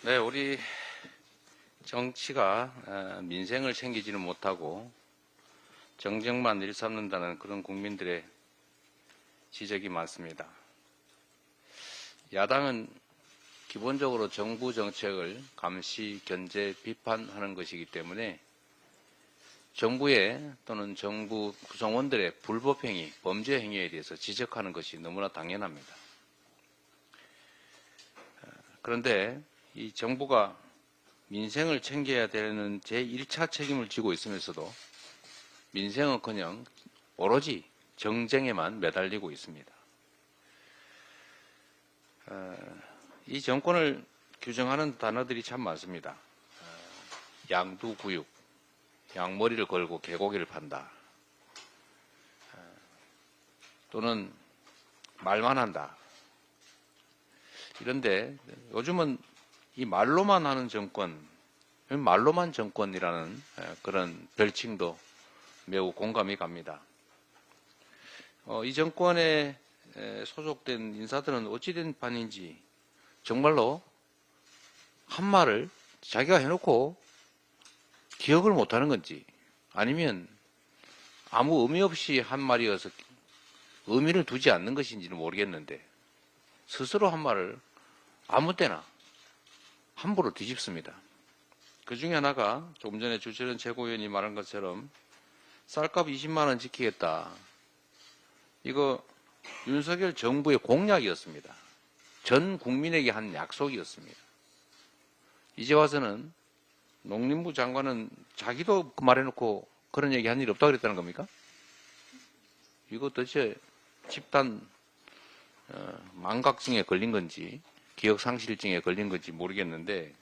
네, 우리 정치가 민생을 챙기지는 못하고 정쟁만 일삼는다는 그런 국민들의 지적이 많습니다. 야당은 기본적으로 정부 정책을 감시, 견제, 비판하는 것이기 때문에 정부의 또는 정부 구성원들의 불법행위, 범죄 행위에 대해서 지적하는 것이 너무나 당연합니다. 그런데 이 정부가 민생을 챙겨야 되는 제1차 책임을 지고 있으면서도 민생은커녕 오로지 정쟁에만 매달리고 있습니다. 이 정권을 규정하는 단어들이 참 많습니다. 양두구육, 양머리를 걸고 개고기를 판다. 또는 말만 한다. 이런데 요즘은 이 말로만 하는 정권, 말로만 정권이라는 그런 별칭도 매우 공감이 갑니다. 이 정권에 소속된 인사들은 어찌된 판인지 정말로 한 말을 자기가 해놓고 기억을 못하는 건지 아니면 아무 의미 없이 한 말이어서 의미를 두지 않는 것인지는 모르겠는데 스스로 한 말을 아무 때나 함부로 뒤집습니다. 그 중에 하나가 조금 전에 주철현 최고위원이 말한 것처럼 쌀값 20만 원 지키겠다. 이거 윤석열 정부의 공약이었습니다. 전 국민에게 한 약속이었습니다. 이제 와서는 농림부 장관은 자기도 그 말해놓고 그런 얘기 한 일이 없다고 그랬다는 겁니까? 이거 도대체 집단 망각증에 걸린 건지 기억상실증에 걸린 건지 모르겠는데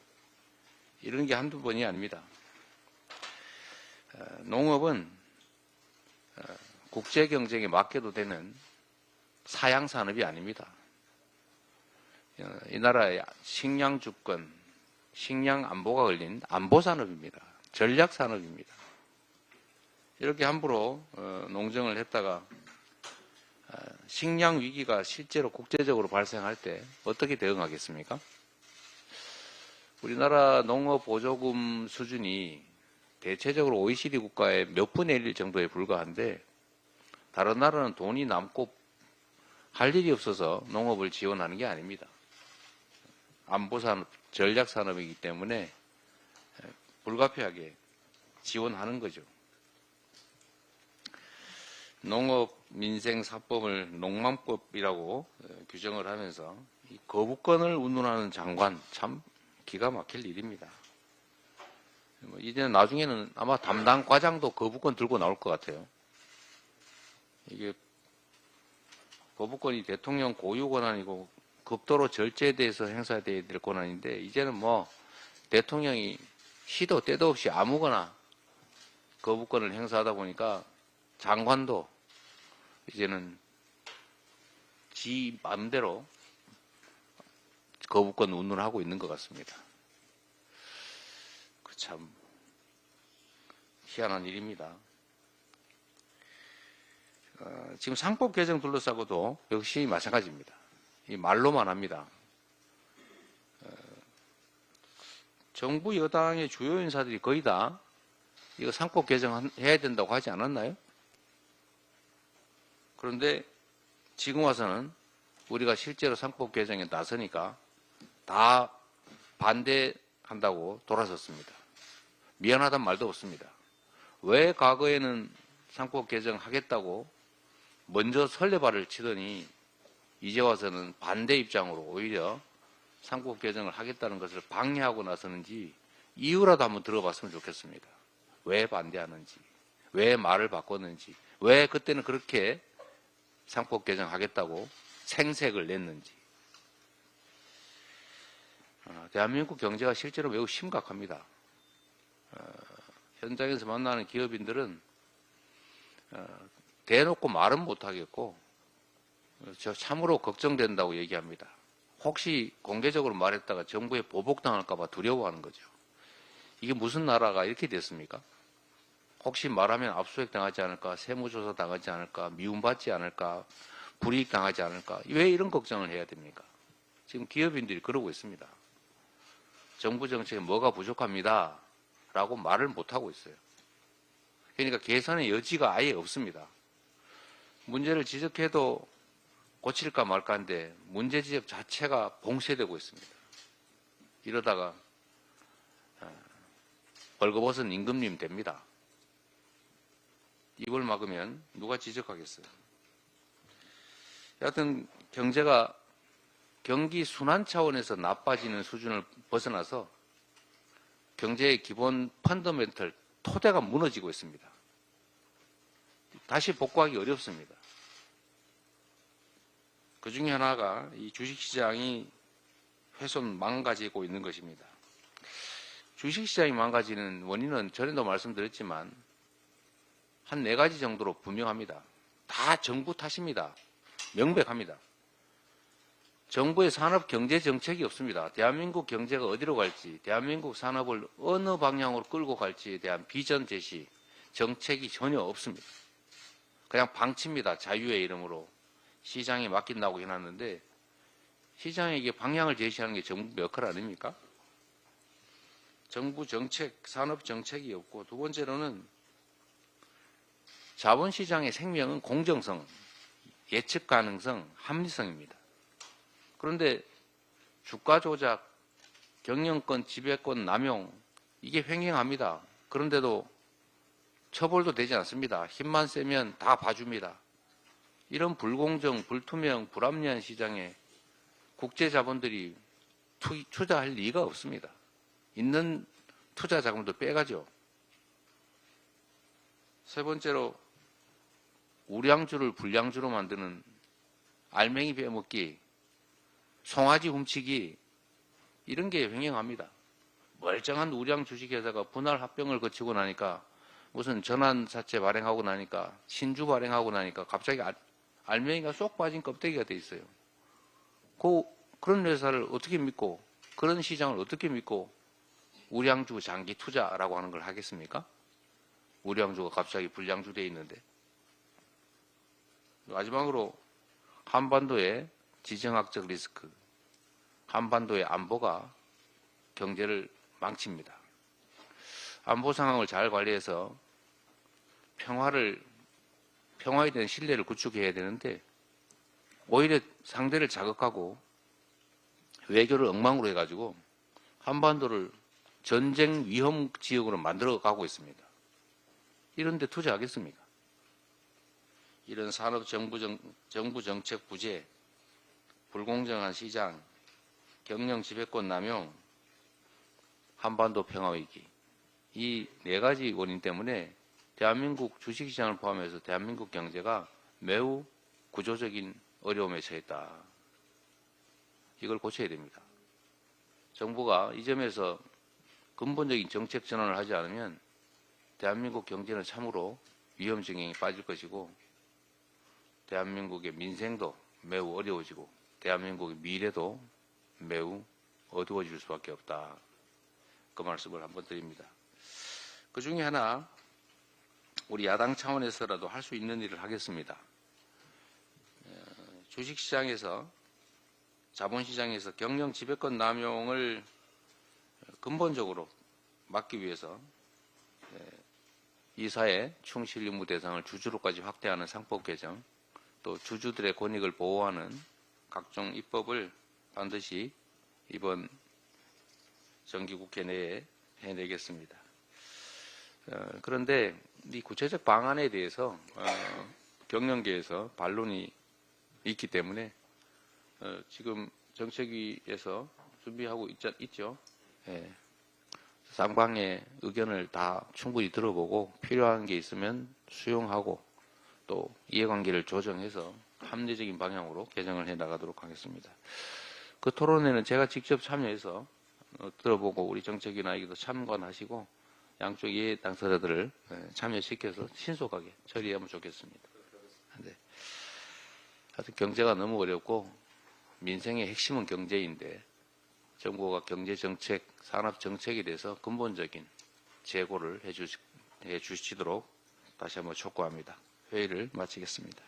이런 게 한두 번이 아닙니다. 농업은 국제경쟁에 맡겨도 되는 사양산업이 아닙니다. 이 나라의 식량 주권, 식량 안보가 걸린 안보산업입니다. 전략산업입니다. 이렇게 함부로 농정을 했다가 식량 위기가 실제로 국제적으로 발생할 때 어떻게 대응하겠습니까? 우리나라 농업 보조금 수준이 대체적으로 OECD 국가의 몇 분의 1 정도에 불과한데 다른 나라는 돈이 남고 할 일이 없어서 농업을 지원하는 게 아닙니다. 안보산업, 전략산업이기 때문에 불가피하게 지원하는 거죠. 농업민생사법을 농맘법이라고 규정을 하면서 이 거부권을 운운하는 장관 참 기가 막힐 일입니다. 이제는 나중에는 아마 담당 과장도 거부권 들고 나올 것 같아요. 이게 거부권이 대통령 고유 권한이고 극도로 절제돼서 행사돼야 될 권한인데 이제는 뭐 대통령이 시도 때도 없이 아무거나 거부권을 행사하다 보니까 장관도 이제는 지 마음대로 거부권 운운하고 있는 것 같습니다. 그 참 희한한 일입니다. 지금 상법 개정 둘러싸고도 역시 마찬가지입니다. 이 말로만 합니다. 정부 여당의 주요 인사들이 거의 다 이거 상법 개정해야 된다고 하지 않았나요? 그런데 지금 와서는 우리가 실제로 상법 개정에 나서니까 다 반대한다고 돌아섰습니다. 미안하단 말도 없습니다. 왜 과거에는 상법 개정하겠다고 먼저 설레발을 치더니 이제 와서는 반대 입장으로 오히려 상법 개정을 하겠다는 것을 방해하고 나서는지 이유라도 한번 들어봤으면 좋겠습니다. 왜 반대하는지, 왜 말을 바꿨는지, 왜 그때는 그렇게 상법 개정하겠다고 생색을 냈는지. 대한민국 경제가 실제로 매우 심각합니다. 현장에서 만나는 기업인들은 대놓고 말은 못하겠고 저 참으로 걱정된다고 얘기합니다. 혹시 공개적으로 말했다가 정부에 보복당할까 봐 두려워하는 거죠. 이게 무슨 나라가 이렇게 됐습니까? 혹시 말하면 압수수색 당하지 않을까, 세무조사 당하지 않을까, 미움받지 않을까, 불이익 당하지 않을까, 왜 이런 걱정을 해야 됩니까? 지금 기업인들이 그러고 있습니다. 정부 정책에 뭐가 부족합니다 라고 말을 못하고 있어요. 그러니까 개선의 여지가 아예 없습니다. 문제를 지적해도 고칠까 말까인데 문제 지적 자체가 봉쇄되고 있습니다. 이러다가 벌거벗은 임금님 됩니다. 입을 막으면 누가 지적하겠어요. 여하튼 경제가 경기 순환 차원에서 나빠지는 수준을 벗어나서 경제의 기본 펀더멘털 토대가 무너지고 있습니다. 다시 복구하기 어렵습니다. 그 중에 하나가 이 주식시장이 훼손 망가지고 있는 것입니다. 주식시장이 망가지는 원인은 전에도 말씀드렸지만 한 4가지 정도로 분명합니다. 다 정부 탓입니다. 명백합니다. 정부의 산업 경제 정책이 없습니다. 대한민국 경제가 어디로 갈지, 대한민국 산업을 어느 방향으로 끌고 갈지에 대한 비전 제시, 정책이 전혀 없습니다. 그냥 방치입니다. 자유의 이름으로. 시장에 맡긴다고 해놨는데 시장에게 방향을 제시하는 게 정부 역할 아닙니까? 정부 정책, 산업 정책이 없고, 두 번째로는 자본시장의 생명은 공정성, 예측 가능성, 합리성입니다. 그런데 주가 조작, 경영권, 지배권 남용, 이게 횡행합니다. 그런데도 처벌도 되지 않습니다. 힘만 세면 다 봐줍니다. 이런 불공정, 불투명, 불합리한 시장에 국제 자본들이 투자할 리가 없습니다. 있는 투자 자금도 빼가죠. 세 번째로 우량주를 불량주로 만드는 알맹이 빼먹기, 송아지 훔치기, 이런 게 횡행합니다. 멀쩡한 우량 주식회사가 분할 합병을 거치고 나니까 무슨 전환사채 발행하고 나니까 신주 발행하고 나니까 갑자기 알맹이가 쏙 빠진 껍데기가 돼 있어요. 그런 회사를 어떻게 믿고, 그런 시장을 어떻게 믿고 우량주 장기 투자라고 하는 걸 하겠습니까? 우량주가 갑자기 불량주 돼 있는데. 마지막으로 한반도의 지정학적 리스크, 한반도의 안보가 경제를 망칩니다. 안보 상황을 잘 관리해서 평화에 대한 신뢰를 구축해야 되는데 오히려 상대를 자극하고 외교를 엉망으로 해가지고 한반도를 전쟁 위험 지역으로 만들어 가고 있습니다. 이런 데 투자하겠습니까? 이런 산업 정부 정책 부재, 불공정한 시장, 경영 지배권 남용, 한반도 평화위기, 이 4가지 원인 때문에 대한민국 주식시장을 포함해서 대한민국 경제가 매우 구조적인 어려움에 처했다. 이걸 고쳐야 됩니다. 정부가 이 점에서 근본적인 정책 전환을 하지 않으면 대한민국 경제는 참으로 위험 지경에 빠질 것이고 대한민국의 민생도 매우 어려워지고 대한민국의 미래도 매우 어두워질 수밖에 없다. 그 말씀을 한번 드립니다. 그 중에 하나 우리 야당 차원에서라도 할 수 있는 일을 하겠습니다. 주식시장에서 자본시장에서 경영 지배권 남용을 근본적으로 막기 위해서 이사의 충실 의무 대상을 주주로까지 확대하는 상법 개정, 또 주주들의 권익을 보호하는 각종 입법을 반드시 이번 정기국회 내에 해내겠습니다. 그런데 이 구체적 방안에 대해서 경영계에서 반론이 있기 때문에 지금 정책위에서 준비하고 있죠. 예. 쌍방의 의견을 다 충분히 들어보고 필요한 게 있으면 수용하고 또 이해관계를 조정해서 합리적인 방향으로 개정을 해 나가도록 하겠습니다. 그 토론회는 제가 직접 참여해서 들어보고 우리 정책위나 참관하시고 양쪽 이해 당사자들을 참여시켜서 신속하게 처리하면 좋겠습니다. 네. 하여튼 경제가 너무 어렵고 민생의 핵심은 경제인데 정부가 경제정책, 산업정책에 대해서 근본적인 재고를 해 주시도록 다시 한번 촉구합니다. 회의를 마치겠습니다.